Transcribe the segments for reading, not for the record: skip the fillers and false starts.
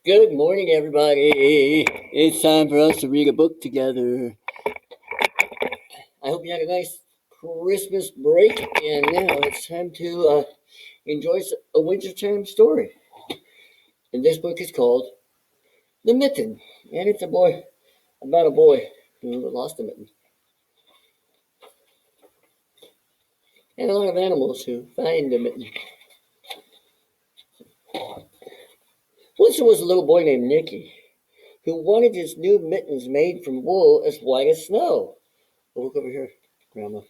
Good morning, everybody. It's time for us to read a book together. I hope you had a nice Christmas break, and now it's time to enjoy a wintertime story. And this book is called The Mitten, and it's about a boy who lost a mitten, and a lot of animals who find a mitten. Once there was a little boy named Nicky who wanted his new mittens made from wool as white as snow. Oh, look over here, Grandma.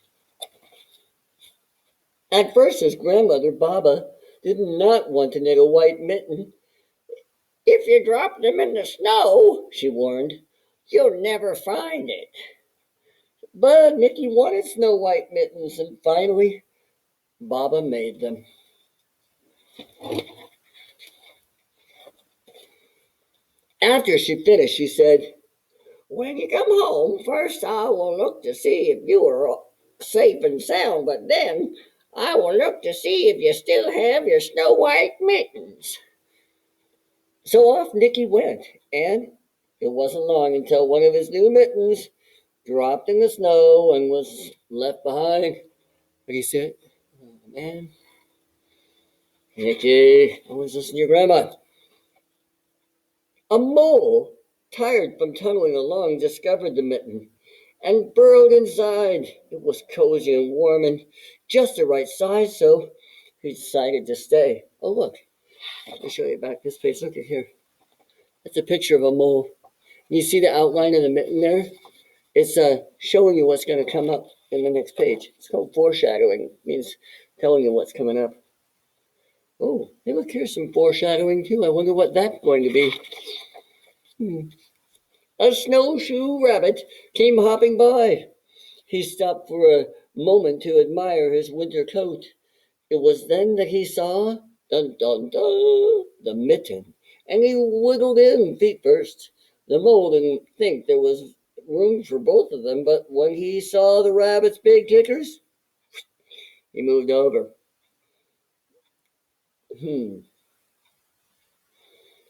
At first, his grandmother, Baba, did not want to knit a white mitten. "If you drop them in the snow," she warned, "you'll never find it." But Nicky wanted snow white mittens, and finally, Baba made them. After she finished, she said, "When you come home, first I will look to see if you are safe and sound, but then I will look to see if you still have your snow white mittens." So off Nicky went, and it wasn't long until one of his new mittens dropped in the snow and was left behind. But he said, "Oh, man, Nicky, I was listening to your grandma." A mole, tired from tunneling along, discovered the mitten and burrowed inside. It was cozy and warm and just the right size, so he decided to stay. Oh, look, let me show you back this page. Look at here. That's a picture of a mole. You see the outline of the mitten there? It's showing you what's going to come up in the next page. It's called foreshadowing. It means telling you what's coming up. Oh, hey, look, here's some foreshadowing too. I wonder what that's going to be. A snowshoe rabbit came hopping by. He stopped for a moment to admire his winter coat. It was then that he saw, dun dun dun, the mitten, and he wiggled in feet first. The mole didn't think there was room for both of them, but when he saw the rabbit's big kickers, he moved over. Hmm.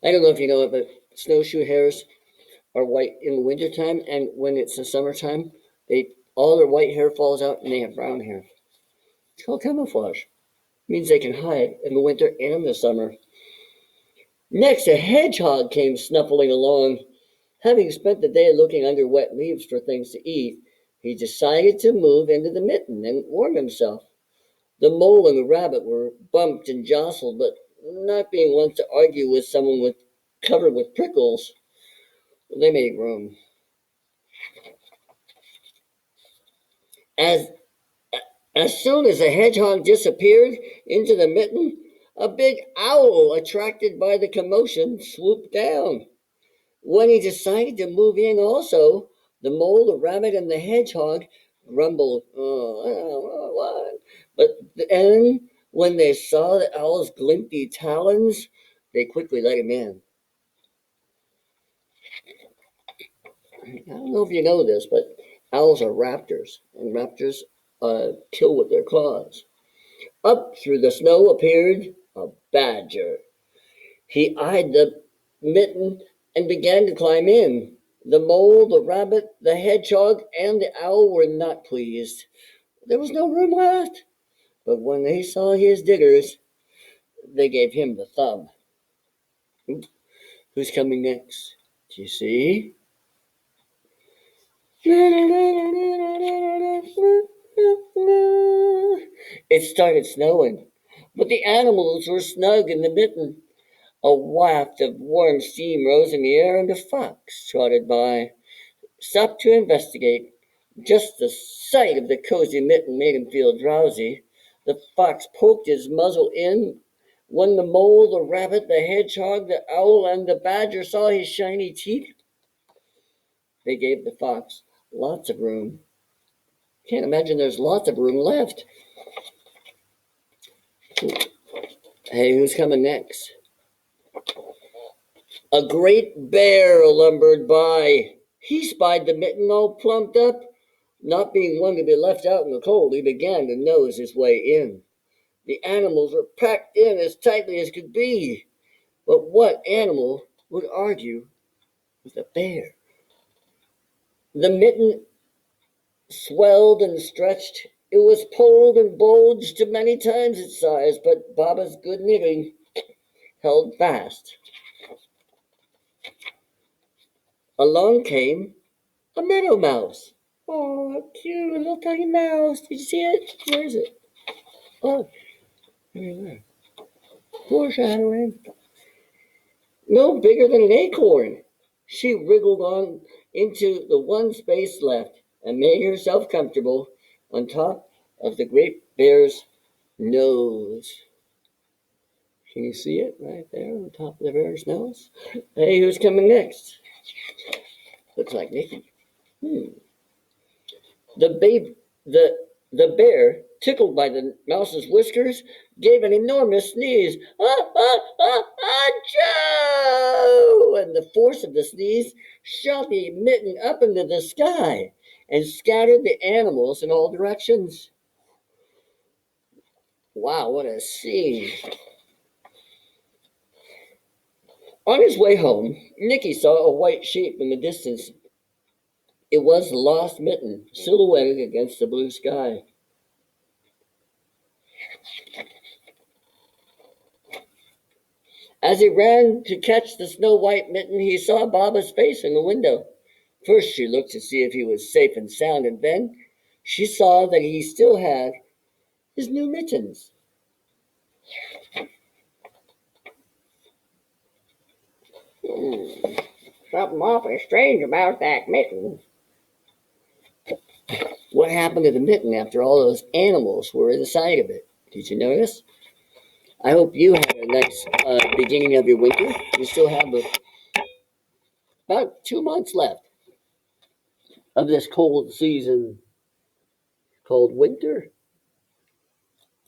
I don't know if you know it, but snowshoe hares are white in the wintertime, and when it's the summertime, they all their white hair falls out and they have brown hair. It's called camouflage. It means they can hide in the winter and the summer. Next, a hedgehog came snuffling along. Having spent the day looking under wet leaves for things to eat, he decided to move into the mitten and warm himself. The mole and the rabbit were bumped and jostled, but not being ones to argue with someone covered with prickles, they made room. As as soon as the hedgehog disappeared into the mitten, a big owl, attracted by the commotion, swooped down. When he decided to move in also, the mole, the rabbit, and the hedgehog grumbled, "Oh, I don't know what." But then, when they saw the owl's glinty talons, they quickly let him in. I don't know if you know this, but owls are raptors, and raptors kill with their claws. Up through the snow appeared a badger. He eyed the mitten and began to climb in. The mole, the rabbit, the hedgehog, and the owl were not pleased. There was no room left. But when they saw his diggers, they gave him the thumb. Who's coming next? Do you see? It started snowing, but the animals were snug in the mitten. A waft of warm steam rose in the air, and a fox trotted by, stopped to investigate. Just the sight of the cozy mitten made him feel drowsy. The fox poked his muzzle in. When the mole, the rabbit, the hedgehog, the owl, and the badger saw his shiny teeth, they gave the fox lots of room. Can't imagine there's lots of room left. Hey, who's coming next? A great bear lumbered by. He spied the mitten all plumped up. Not being one to be left out in the cold, he began to nose his way in. The animals were packed in as tightly as could be. But what animal would argue with a bear. The mitten swelled and stretched. It was pulled and bulged to many times its size, but Baba's good knitting held fast. Along came a meadow mouse. Oh, cute little tiny mouse. Did you see it? Where is it? Oh, there. Foreshadowing. No bigger than an acorn. She wriggled on into the one space left and made herself comfortable on top of the great bear's nose. Can you see it right there on top of the bear's nose? Hey, who's coming next? Looks like Nikki. The babe, the bear, tickled by the mouse's whiskers, gave an enormous sneeze. Ah, ah, ah, ah, Joe! And the force of the sneeze shot the mitten up into the sky and scattered the animals in all directions. Wow, what a scene. On his way home, Nicky saw a white sheep in the distance. It was the lost mitten, silhouetted against the blue sky. As he ran to catch the snow-white mitten, he saw Baba's face in the window. First she looked to see if he was safe and sound, and then she saw that he still had his new mittens. Something awfully strange about that mitten. What happened to the mitten after all those animals were inside of it? Did you notice? I hope you had a nice beginning of your winter. You still have about 2 months left of this cold season called winter.